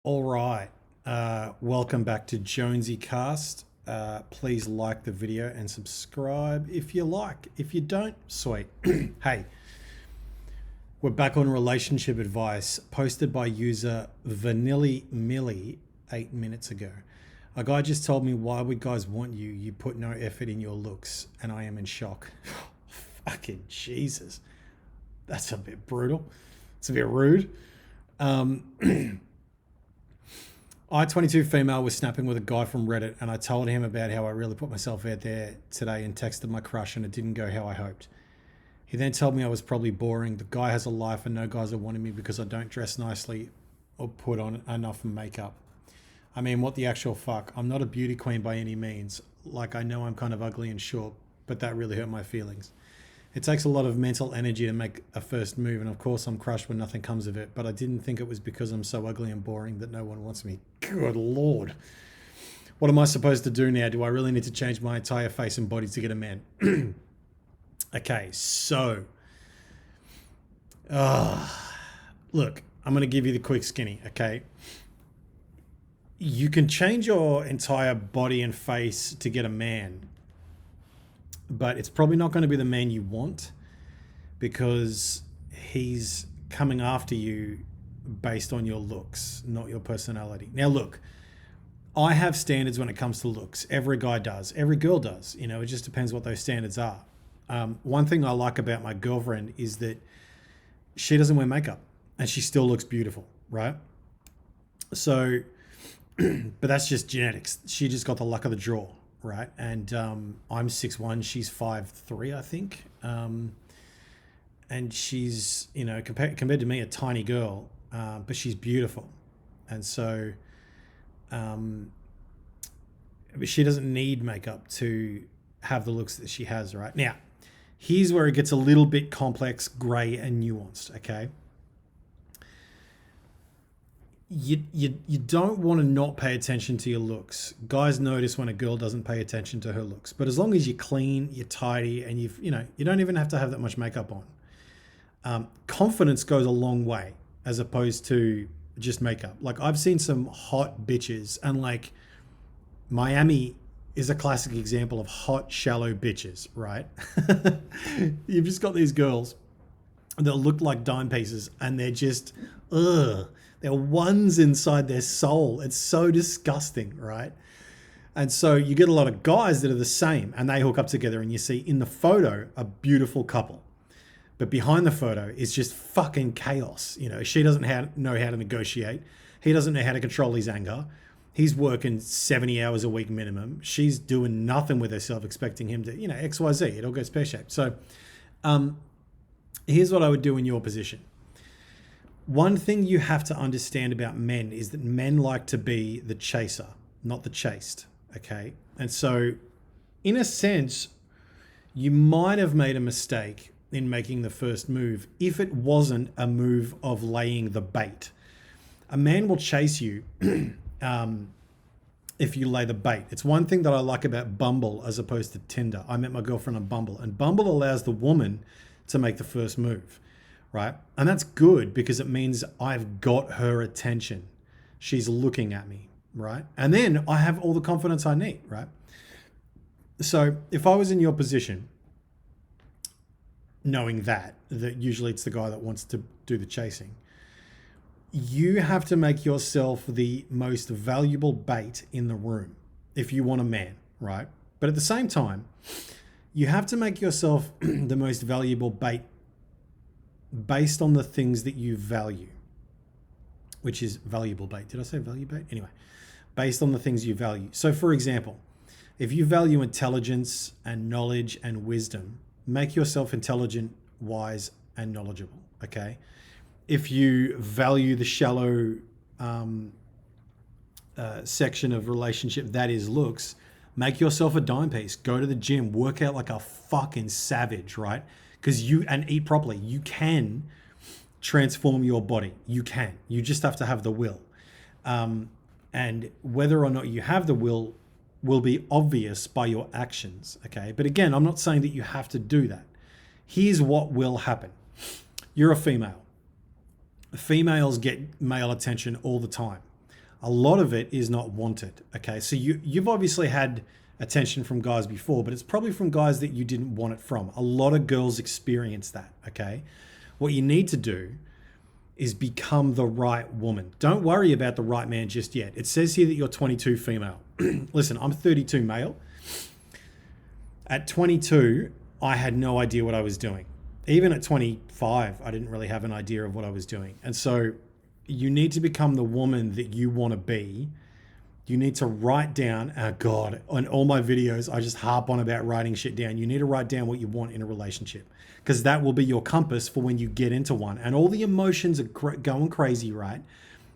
All right. Welcome back to Jonesy Cast. Please like the video and subscribe if you like. If you don't, sweet. Hey, we're back on relationship advice posted by user Vanilli Millie 8 minutes ago. A guy just told me, why would guys want you? You put no effort in your looks, and I am in shock. Fucking Jesus. That's a bit brutal. It's a bit rude. I, 22 female, was snapping with a guy from Reddit, and I told him about how I really put myself out there today and texted my crush, and it didn't go how I hoped. He then told me I was probably boring. The guy has a life, and no guys are wanting me because I don't dress nicely or put on enough makeup. I mean, what the actual fuck? I'm not a beauty queen by any means. Like, I know I'm kind of ugly and short, but that really hurt my feelings. It takes a lot of mental energy to make a first move, and of course I'm crushed when nothing comes of it, but I didn't think it was because I'm so ugly and boring that no one wants me. Good Lord. What am I supposed to do now? Do I really need to change my entire face and body to get a man? Okay, so... look, I'm going to give you the quick skinny, okay? You can change your entire body and face to get a man, but it's probably not going to be the man you want because he's coming after you based on your looks, not your personality. Now, look, I have standards when it comes to looks. Every guy does. Every girl does. You know, it just depends what those standards are. One thing I like about my girlfriend is that she doesn't wear makeup and she still looks beautiful, right? So, but that's just genetics. She just got the luck of the draw, right? And I'm 6'1", she's 5'3", I think. And she's, you know, compared to me, a tiny girl, but she's beautiful. And so, but she doesn't need makeup to have the looks that she has, right? Now, here's where it gets a little bit complex, gray, and nuanced, okay? You don't want to not pay attention to your looks. Guys notice when a girl doesn't pay attention to her looks. But as long as you're clean, you're tidy, and you don't even have to have that much makeup on. Confidence goes a long way as opposed to just makeup. Like, I've seen some hot bitches, and like Miami is a classic example of hot, shallow bitches, right? You've just got these girls that look like dime pieces, and they're just, ugh. They're ones inside their soul. It's so disgusting, right? And so you get a lot of guys that are the same, and they hook up together, and you see in the photo a beautiful couple. But behind the photo is just fucking chaos. You know, she doesn't know how to negotiate. He doesn't know how to control his anger. He's working 70 hours a week minimum. She's doing nothing with herself, expecting him to, XYZ. It all goes pear-shaped. So here's what I would do in your position. One thing you have to understand about men is that men like to be the chaser, not the chased, okay? And so, in a sense, you might have made a mistake in making the first move if it wasn't a move of laying the bait. A man will chase you if you lay the bait. It's one thing that I like about Bumble as opposed to Tinder. I met my girlfriend on Bumble, and Bumble allows the woman to make the first move. Right? And that's good because it means I've got her attention. She's looking at me, right? And then I have all the confidence I need, right? So if I was in your position, knowing that usually it's the guy that wants to do the chasing, you have to make yourself the most valuable bait in the room if you want a man, right? But at the same time, you have to make yourself the most valuable bait based on the things that you value, which is valuable bait. Did I say value bait? Anyway, based on the things you value. So for example, if you value intelligence and knowledge and wisdom, make yourself intelligent, wise, and knowledgeable, okay? If you value the shallow section of relationship that is looks, make yourself a dime piece. Go to the gym, work out like a fucking savage, right? And eat properly. You can transform your body. You can. You just have to have the will. And whether or not you have the will be obvious by your actions, okay? But again, I'm not saying that you have to do that. Here's what will happen. You're a female. Females get male attention all the time. A lot of it is not wanted. Okay, so you've obviously had attention from guys before, but it's probably from guys that you didn't want it from. A lot of girls experience that. Okay, what you need to do is become the right woman. Don't worry about the right man just yet. It says here that you're 22 female. Listen, I'm 32 male. At 22, I had no idea what I was doing. Even at 25, I didn't really have an idea of what I was doing. And so you need to become the woman that you want to be. You need to write down, oh God, on all my videos, I just harp on about writing shit down. You need to write down what you want in a relationship, because that will be your compass for when you get into one. And all the emotions are going crazy, right?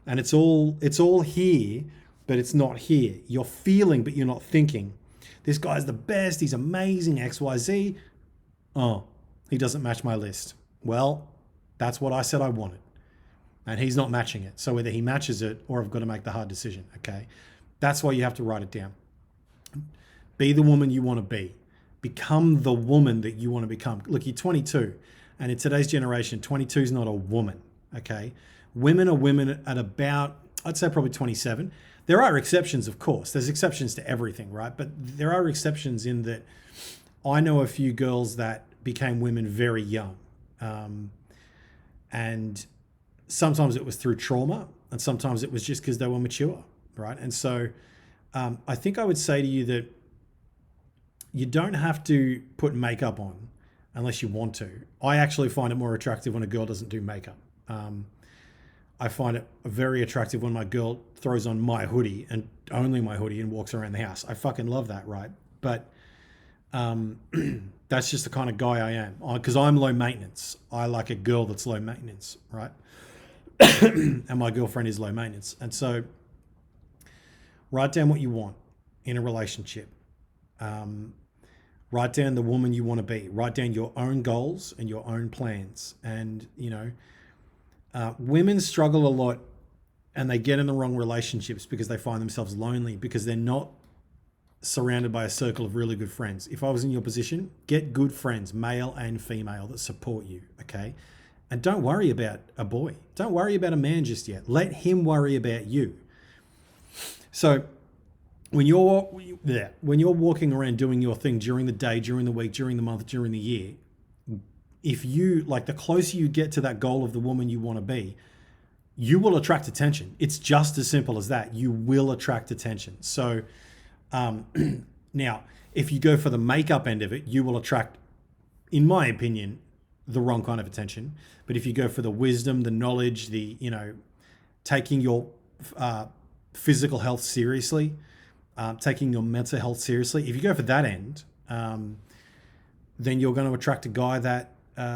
And it's all here, but it's not here. You're feeling, but you're not thinking. This guy's the best. He's amazing, XYZ. Oh, he doesn't match my list. Well, that's what I said I wanted. And he's not matching it. So either he matches it or I've got to make the hard decision, okay? That's why you have to write it down. Be the woman you want to be. Become the woman that you want to become. Look, you're 22. And in today's generation, 22 is not a woman, okay? Women are women at about, I'd say probably 27. There are exceptions, of course. There's exceptions to everything, right? But there are exceptions in that I know a few girls that became women very young. And sometimes it was through trauma, and sometimes it was just because they were mature, right? And so I think I would say to you that you don't have to put makeup on unless you want to. I actually find it more attractive when a girl doesn't do makeup. I find it very attractive when my girl throws on my hoodie and only my hoodie and walks around the house. I fucking love that, right? But that's just the kind of guy I am, because I'm low maintenance. I like a girl that's low maintenance, right? And my girlfriend is low maintenance. And so write down what you want in a relationship. Write down the woman you want to be. Write down your own goals and your own plans. And, you know, women struggle a lot and they get in the wrong relationships because they find themselves lonely because they're not surrounded by a circle of really good friends. If I was in your position, get good friends, male and female, that support you, okay? And don't worry about a boy. Don't worry about a man just yet. Let him worry about you. So when you're walking around doing your thing during the day, during the week, during the month, during the year, if you, like, the closer you get to that goal of the woman you want to be, you will attract attention. It's just as simple as that. You will attract attention. So now, if you go for the makeup end of it, you will attract, in my opinion, the wrong kind of attention. But if you go for the wisdom, the knowledge, the, you know, taking your physical health seriously, taking your mental health seriously, if you go for that end, then you're going to attract a guy that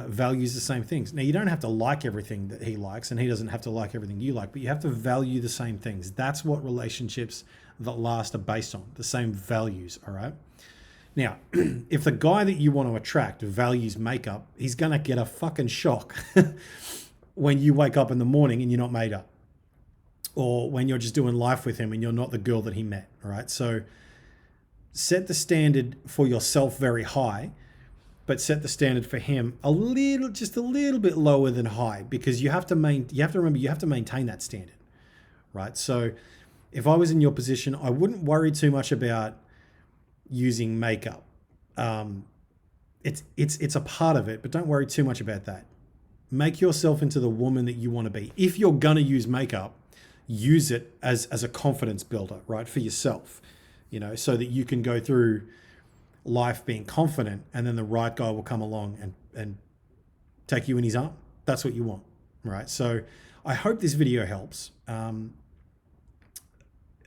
values the same things. Now, you don't have to like everything that he likes, and he doesn't have to like everything you like, but you have to value the same things. That's what relationships that last are based on, the same values, all right? Now, if the guy that you want to attract values makeup, he's going to get a fucking shock when you wake up in the morning and you're not made up, or when you're just doing life with him and you're not the girl that he met, all right? So set the standard for yourself very high, but set the standard for him just a little bit lower than high, because you have to remember you have to maintain that standard, right? So if I was in your position, I wouldn't worry too much about using makeup. It's a part of it, but don't worry too much about that. Make yourself into the woman that you want to be. If you're gonna use makeup, use it as a confidence builder, right, for yourself, you know, so that you can go through life being confident, and then the right guy will come along and take you in his arm. That's what you want, right? So I hope this video helps.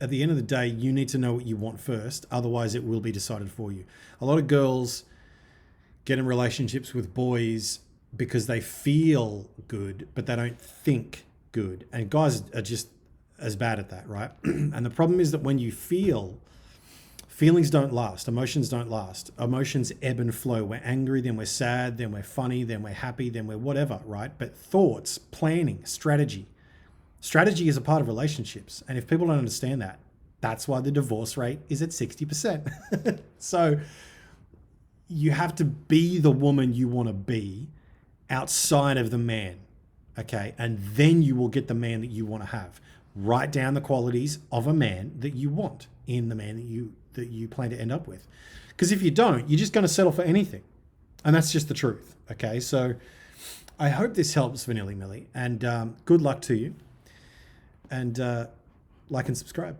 At the end of the day, you need to know what you want first. Otherwise, it will be decided for you. A lot of girls get in relationships with boys because they feel good, but they don't think good. And guys are just as bad at that, right? And the problem is that when you feel, feelings don't last. Emotions don't last. Emotions ebb and flow. We're angry, then we're sad, then we're funny, then we're happy, then we're whatever, right? But thoughts, planning, strategy is a part of relationships. And if people don't understand that, that's why the divorce rate is at 60%. So you have to be the woman you want to be outside of the man, okay? And then you will get the man that you want to have. write down the qualities of a man that you want in the man that you plan to end up with. Because if you don't, you're just going to settle for anything. And that's just the truth. Okay, so I hope this helps, Vanilli Millie, and good luck to you. And like and subscribe.